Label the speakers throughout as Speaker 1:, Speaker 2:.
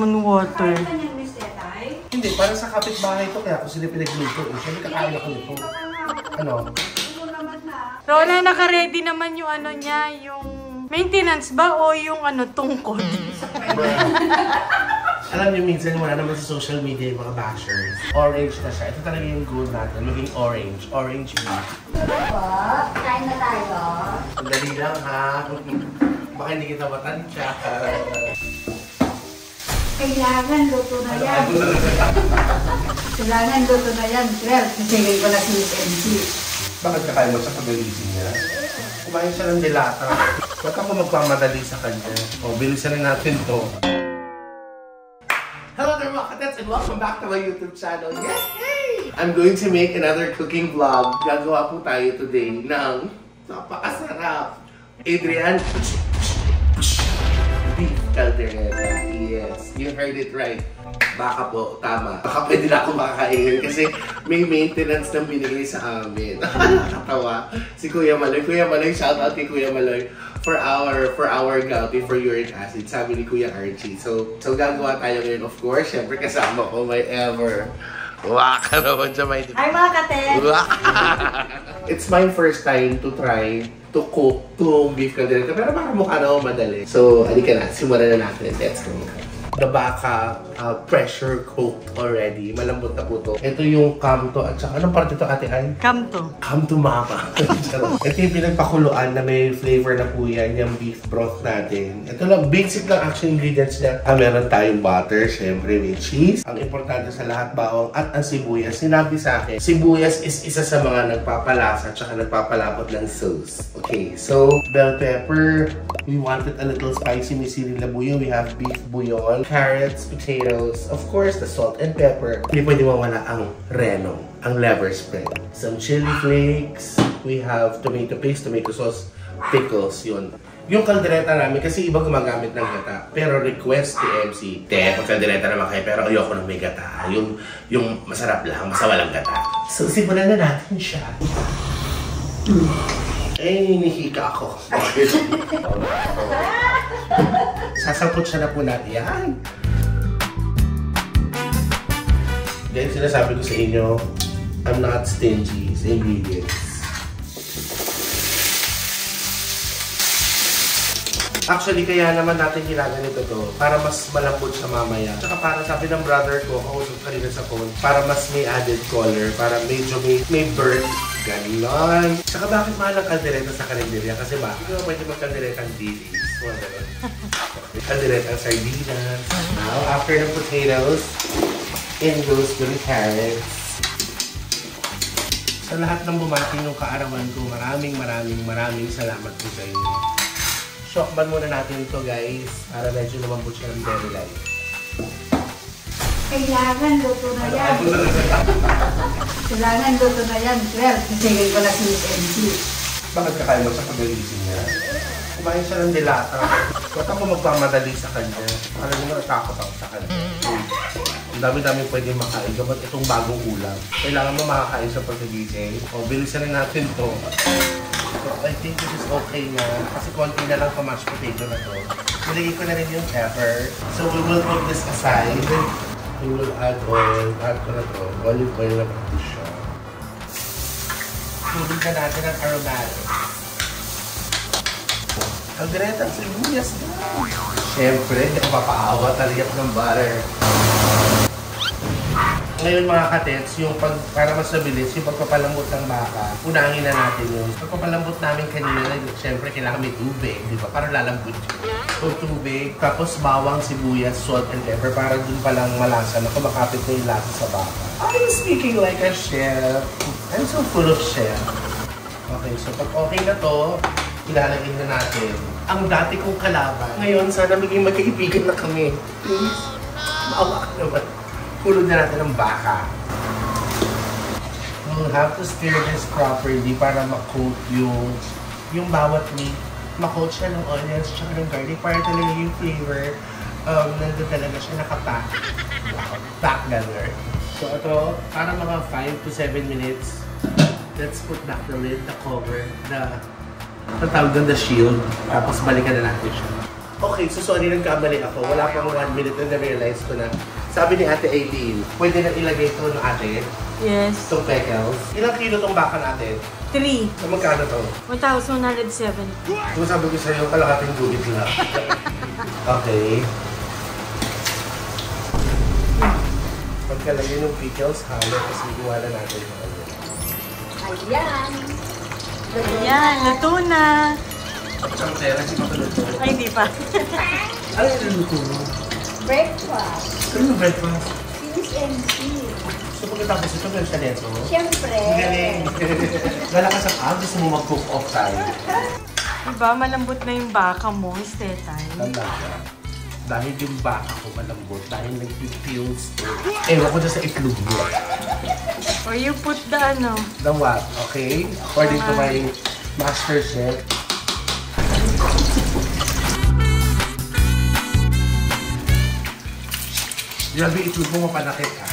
Speaker 1: water.
Speaker 2: Hindi, para sa kapitbahay ko kaya ako sila pinagluto. Siyempre kakain ako nito. Ano?
Speaker 1: Rola, naka-ready naman yung ano niya, yung maintenance ba o yung ano, tungkod?
Speaker 2: Alam niyo, minsan wala naman sa social media yung mga bashers. Orange na siya. Ito talaga yung goal natin, maging orange. Orange beef.
Speaker 3: Kain na tayo.
Speaker 2: Dali lang ha. Baka hindi kita matansya.
Speaker 3: Kailangan luto na yan. Kailangan luto na yan. Well, nasigay ko na si MC.
Speaker 2: Bakit kakain mo sa pagalisin niya? Kumain siya ng dilata. Ba't ako magpamadali sa kanya? O, bilisan na natin to. Hello there mga katets and welcome back to my YouTube channel. Yay! I'm going to make another cooking vlog. Gagawa po tayo today ng napakasarap Adrian beef caldereta. Yes, you heard it right. Baka po, tama. Baka pwede na ako makakain kasi may maintenance na binigay sa amin. Nakakatawa. Si Kuya Maloy. Kuya Maloy, shoutout kay Kuya Maloy for our gouty for uric acid. Sabi ni Kuya Archie. So gagawa tayo ngayon. Of course, syempre kasama ko may ever. Waka naman siya may...
Speaker 3: Ay mga katet!
Speaker 2: It's my first time to try to cook itong beef caldereta. Pero baka mukha na ako madali. So, halika na. Simulan na natin. Let's go. The baka pressure cooked already. Malambot na po ito. Ito yung kamto at saka anong parte ito, Ate Ann?
Speaker 1: Kamto.
Speaker 2: Kamto mama. Ito yung pinagpakuluan na may flavor na po yan, yung beef broth natin. Ito lang, basic lang actually ingredients niya. Meron tayong butter, syempre with cheese. Ang importante sa lahat, bawang at ang sibuyas. Sinabi sa akin, sibuyas is isa sa mga nagpapalasa at saka nagpapalapot ng sauce. Okay, so bell pepper. We wanted a little spicy. May siling labuyo. We have beef bouillon, carrots, potatoes, of course, the salt and pepper. Hindi pwede mawala ang reno, ang liver spread. Some chili flakes. We have tomato paste, tomato sauce, pickles, yun. Yung kaldereta namin, kasi iba gumagamit ng gata. Pero request ni MC, pag-kaldereta naman kayo, pero ayoko ng may gata. Yung masarap lang, basta walang gata. So, simulan na natin siya. Eh, hinihika ako. Sasangkot siya na po natin. Yan! Dahil sinasabi ko sa inyo, I'm not stingy sa ingredients. Actually, kaya naman natin ginaganito to para mas malambot siya mamaya. Tsaka para sabi ng brother ko, kausap kanina sa phone, para mas may added color, para medyo may burn. Ganon. Tsaka bakit mahal ang kaldereta sa karinderya? Kasi bakit naman pwede mag-kaldereta ang dilis? Kaldereta ang sardinas. Now, after the potatoes, in goes the carrots. Sa lahat ng bumati ng kaarawan ko, maraming salamat po sa inyo. Shokban muna natin ito guys, para medyo lumambot siya ng very light.
Speaker 3: Kailangan luto na yan. Kailangan luto na yan. Well, nasigay ko na si MC.
Speaker 2: Bakit kakain mo sa pagalisin niya? Kumain siya ng dilata. Ba't ako magpamadali sa kanya? Alam mo, natakot ako sa kanya. Ang dami-dami pwede makain. Dapat itong bagong ulam. Kailangan mo makakain sa pagkagising. O, bilisan na natin to. So, I think this is okay na. Kasi konti na lang pa-mashed potato na to. Nilagay ko na rin yung pepper. So, we will put this aside. We will add oil. Add ko na to. Olive oil na pati siya. Tulog na natin ang aromatics. Kaldereta ang sibuyas na. Siyempre, hindi ako papaawa. Taliyap ng butter. Ngayon mga katets, yung para mas mabilis, yung pagpapalambot ng baka, unahin na natin yun. Pagpapalambot namin kanina, siyempre kailangan may tubig, di ba? Para lalambot yun. So tubig, tapos bawang, sibuyas, salt, and pepper, para dun palang malasa na kumakapit na yung lasa sa baka. I'm speaking like a chef. I'm so full of chef. Okay, so pag okay na to, ilalagay na natin ang dati kong kalaban. Ngayon, sana maging magkaibigan na kami. Please, maawa ka naman. Kulod na natin ng baka. We'll have to stir this properly para ma-coat yung bawat meat. Ma-coat siya ng onions at ng garlic para talaga yung flavor nandun talaga siya nakapack. Pack ganun. So ito, para mga 5 to 7 minutes, let's put back the lid, the cover, the shield. Tapos balikan na natin siya. Okay, so sorry, nagkamali ako. Wala pang 1 minute na na-realize ko na. Sabi ni Ate Aileen, pwede na ilagay ito ng ate.
Speaker 1: Yes.
Speaker 2: Itong pickles. Ilang kilo itong baka natin?
Speaker 1: 3.
Speaker 2: So magkano to?
Speaker 1: 1,107.
Speaker 2: Kung sabi ko sa'yo, kalakating gulit lang. Okay. Pagkalagay ng pickles, halo kasi iwala natin yung ano.
Speaker 3: Ayan.
Speaker 1: Ayan, luto na.
Speaker 2: Ang pera, si Papaloto.
Speaker 1: Ay, hindi pa.
Speaker 2: Ano yung luto mo?
Speaker 3: Breakfast.
Speaker 2: Ano yung breakfast?
Speaker 3: Finish MC.
Speaker 2: So pagkatapos ito, meron siya neto?
Speaker 3: Siyempre.
Speaker 2: Ang galing. Dala ka sa pub, gusto mo mag-cook off tayo.
Speaker 1: Diba, malambot na yung baka mo, Estetay.
Speaker 2: Tanda ka. Dahil yung baka ko malambot, dahil nag-pills to. Ewan ko dyan sa itlog mo.
Speaker 1: Or you put the ano.
Speaker 2: The what? Okay? According to my master chef. Grabe, itlog mo mapanakit ka.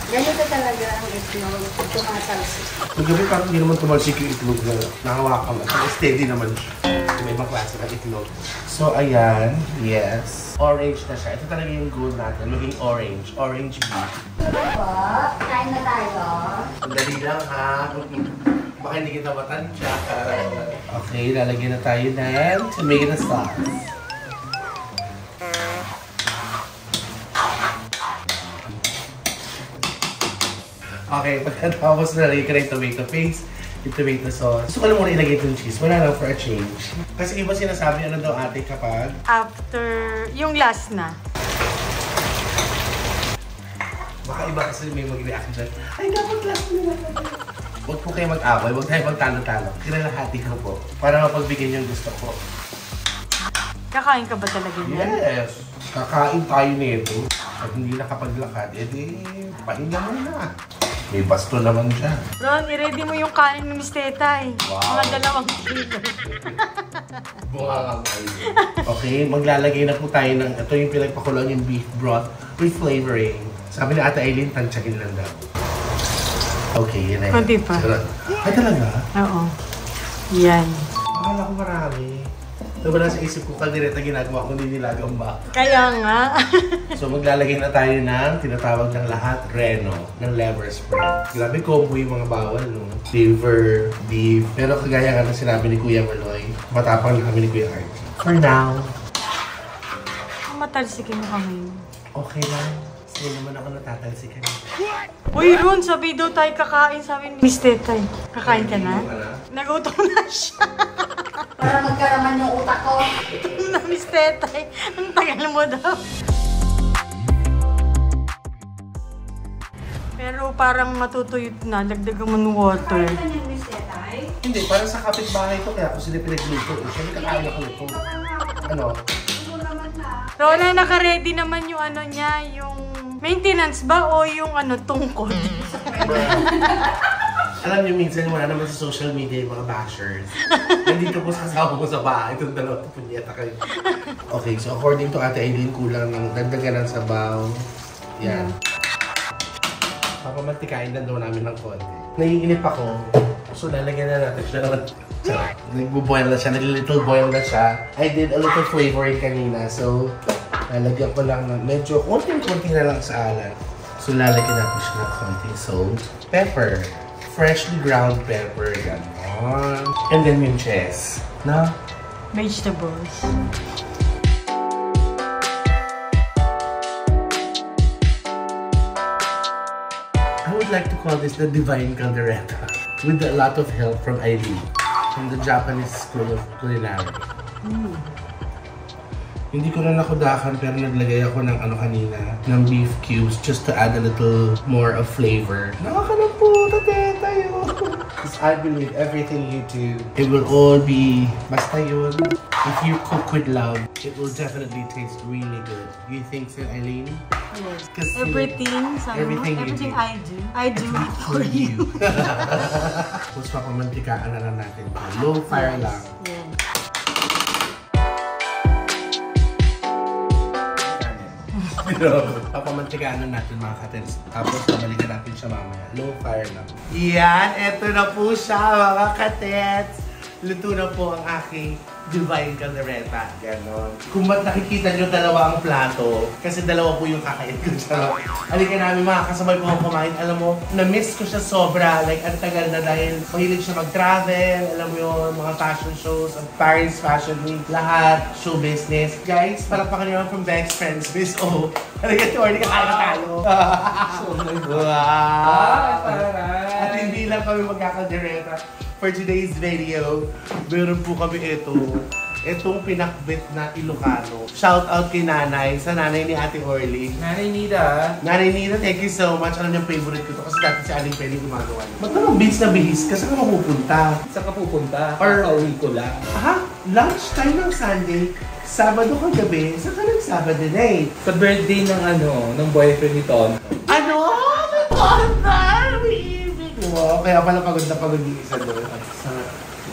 Speaker 3: Ganito talaga ang itlog. Tumatalsik.
Speaker 2: Magabi parang hindi naman tumalsik yung itlog na nakawakan mo. Steady naman siya. May ibang klase ng itlog. So, ayan. Yes. Orange na siya. Ito talaga yung goal natin. Maging orange. Orange beef.
Speaker 3: Ano po? Kain na tayo.
Speaker 2: Dali lang ha. Baka hindi kita matansya. Okay, lalagyan na tayo ng tomato sauce. Okay, pagkatapos na rin ka ng tomato paste, yung tomato sauce. Gusto ko lang muna ilagay itong cheese. Wala lang for a change. Kasi iba sinasabi, ano daw ate kapag?
Speaker 1: After, yung last na.
Speaker 2: Baka iba kasi may mag-react dyan. Ay, dapat last na. Huwag po kayo mag-away. Huwag tayo magtalo-talo. Kinalahati ko po. Para mapagbigyan yung gusto ko.
Speaker 1: Kakain ka ba talaga niyan?
Speaker 2: Yes! Kakain tayo nito. Pag hindi nakapaglakad, edi pahinga mo na. May basto naman siya.
Speaker 1: Ron, i-ready mo yung kanin ni Miss Tetay.
Speaker 2: Wow.
Speaker 1: Mga 2 kilo.
Speaker 2: Bunga okay, maglalagay na po tayo ng, ito yung pinagpakuloan yung beef broth with flavoring. Sabi ni Ate Aileen, tansyahin lang daw. Okay, yun na yun.
Speaker 1: Kunti pa.
Speaker 2: Ay talaga?
Speaker 1: Oo. Yan.
Speaker 2: Akala ko marami. Ito ba nasa isip ko kaldereta ginagawa kung nilagang ba?
Speaker 1: Kaya nga.
Speaker 2: So maglalagay na tayo ng tinatawag ng lahat Reno, ng liver spread. Grabe combo yung mga bawal, no? Liver, beef. Pero kagaya nga na sinabi ni Kuya Maloy, matapang na kami ni Kuya Art. For now,
Speaker 1: Matalsikin mo kami.
Speaker 2: okay lang. Sige naman ako natatalsikan.
Speaker 1: Uy, Ron, sabi daw tayo kakain, sabi ni Miss Tetay. Kakain ka na? Nagutom na siya.
Speaker 3: Para magkaraman yung utak ko.
Speaker 1: Gutom na, Miss Tetay. Ang tagal mo daw. Pero parang matutuyot na, dagdagan mo ng water.
Speaker 3: Kain ka niyan, Miss Tetay?
Speaker 2: Hindi, parang sa kapitbahay ko kaya ako sila pinagluto. Siya may kakain ako ito. Ano?
Speaker 3: Ano naman na?
Speaker 1: Rola, naka-ready naman yung ano niya, yung maintenance ba o yung ano, tungkod?
Speaker 2: Alam niyo, minsan wala naman sa social media yung mga bashers. Nandito po sa kasama ko sa bahay. Itong dalawa, punyeta kayo. Okay, so according to Ate Aileen, kulang ng dagdagan ng sabaw. Yan. Papamantikain lang daw namin ng konti. Naiinip ako. So lalagyan na natin siya ng... Nagbo-boil na siya, nag-little boil na siya. I did a little flavoring kanina. So, lalagyan ko lang ng medyo konting-konti na lang sa alat. So lalagyan natin siya ng konting salt. Pepper. Freshly ground pepper, gano'n. And then yung cheese, no?
Speaker 1: Vegetables.
Speaker 2: I would like to call this the Divine Caldereta with a lot of help from Aileen from the Japanese School of Culinary. Hindi ko na nakudakan pero naglagay ako ng ano kanina, ng beef cubes just to add a little more of flavor. Nakakalang po, tateta yun. Because I believe everything you do, it will all be basta yun. If you cook with love, it will definitely taste really good. You think so, Aileen?
Speaker 1: Yes.
Speaker 2: 'Cause
Speaker 1: Everything,
Speaker 2: everything you do.
Speaker 1: I do it for you.
Speaker 2: Tapos papamantikaan na lang natin ito. Low fire lang.
Speaker 1: Yan.
Speaker 2: Papamantikaan na natin mga katens. Tapos pabalikan natin siya mamaya. Low fire lang. Yan! Eto na po siya mga katens! Luto na po ang aking divine caldereta. Ganon. Kung nakikita nyo dalawa ang plato, kasi dalawa po yung kakain ko siya. Halika namin mga kasabay po akong kumain. Alam mo, na-miss ko siya sobra. Like, ang tagal na dahil mahilig siya mag-travel. Alam mo yun, mga fashion shows, Paris Fashion Week, lahat, show business. Guys, palakpakan nyo from Bex Friends, Miss O. Halika, Chordy, kakain na tayo. Wow! At hindi lang kami magkakaldereta. For today's video, meron po kami itong pinakbit na Ilocano. Shout out kay Nanay, sa nanay ni Ate Orly.
Speaker 4: Nanay Nida.
Speaker 2: Nanay Nida, thank you so much. Alam niyo, favorite ko to kasi dati si Aling Penny gumagawa niya. Ba't naman bihis na bihis? Kasi ka mapupunta.
Speaker 4: Saan ka pupunta?
Speaker 2: Or-
Speaker 4: Pauwi ko lang.
Speaker 2: Aha, lunchtime ng Sunday, Sabado kagabi, saan ka nag-Sabado night?
Speaker 4: Sa birthday ng boyfriend ni Ton.
Speaker 2: Ano? May ibig! Wow, kaya pala pagod na pagod yung isa doon.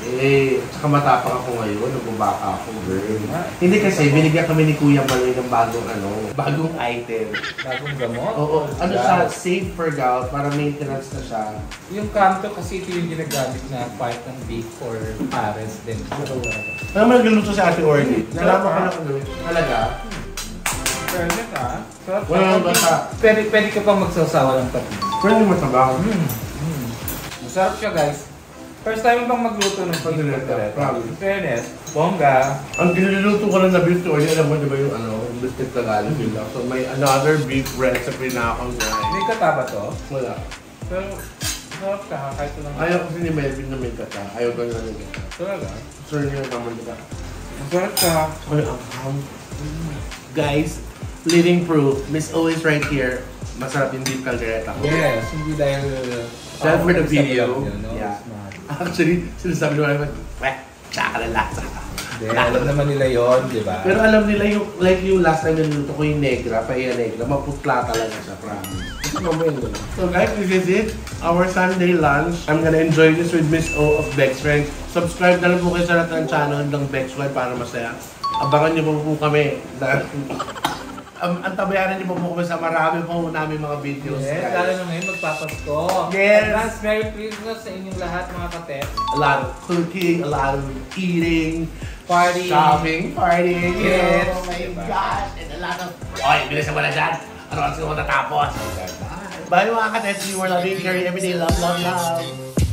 Speaker 2: Tsaka matapang ako ngayon, nagbabaka ako, girl. Hindi kasi, binigyan kami ni Kuya Maloy ng bagong item.
Speaker 4: Bagong gamot?
Speaker 2: Oo, ano siya, safe for gout, para maintenance na siya.
Speaker 4: Yung kanto kasi ito yung ginagamit na part ng beef for pares din.
Speaker 2: Alam mo, nagluto si Ate Orly. Nalaman ko na kung gawin. Talaga?
Speaker 4: Pwede ka?
Speaker 2: Wala nang bata.
Speaker 4: Pwede ka pang magsasawa ng pati.
Speaker 2: Pero hindi matabang.
Speaker 4: Masarap siya, guys. First time bang magluto ng
Speaker 2: Pagdilata, promise.
Speaker 4: In fairness, bongga.
Speaker 2: Ang niluluto ko lang na beef to Orly, alam mo diba yung yung biscuit Tagalog yun lang. So may another beef recipe na akong gawin.
Speaker 4: May kata ba to?
Speaker 2: Wala.
Speaker 4: Pero, masarap ka, kahit ito lang.
Speaker 2: Ayaw kasi ni Melvin na may kata. Ayaw ko na may kata.
Speaker 4: Talaga?
Speaker 2: Sir niya naman nila.
Speaker 4: Masarap ka.
Speaker 2: Ay, ang Guys, living proof. Miss O is right here. Masarap yung beef caldereta ko.
Speaker 4: Yes, hindi dahil...
Speaker 2: Just for the video.
Speaker 4: Yun, no?
Speaker 2: Yeah.
Speaker 4: It's not.
Speaker 2: Actually, sinasabi naman, tsaka na lasa.
Speaker 4: Hindi, alam naman nila yun, di ba?
Speaker 2: Pero alam nila yung, like yung last time niluto ko yung negra, paella negra, maputla talaga siya, promise. So guys, this is it. Our Sunday lunch. I'm gonna enjoy this with Miss O of Bex Friends. Subscribe na lang po kayo sa lahat ng channel ng Bex Friends para masaya. Abangan niyo po kami. Ang tabayanan niyo po kami sa marami po namin mga videos.
Speaker 4: Yes,
Speaker 2: guys.
Speaker 4: lalo na ngayon magpapasko.
Speaker 2: Yes.
Speaker 4: Advance Merry Christmas sa inyong lahat mga katet.
Speaker 2: A lot of cooking, a lot of eating,
Speaker 4: Party.
Speaker 2: shopping, partying.
Speaker 4: Yes.
Speaker 2: Oh my gosh. And a lot of... Oy, bilisan mo na dyan. Ano kasi ko matatapos? Bye mga ka-test. You were loving, carry everyday. Love, love, love.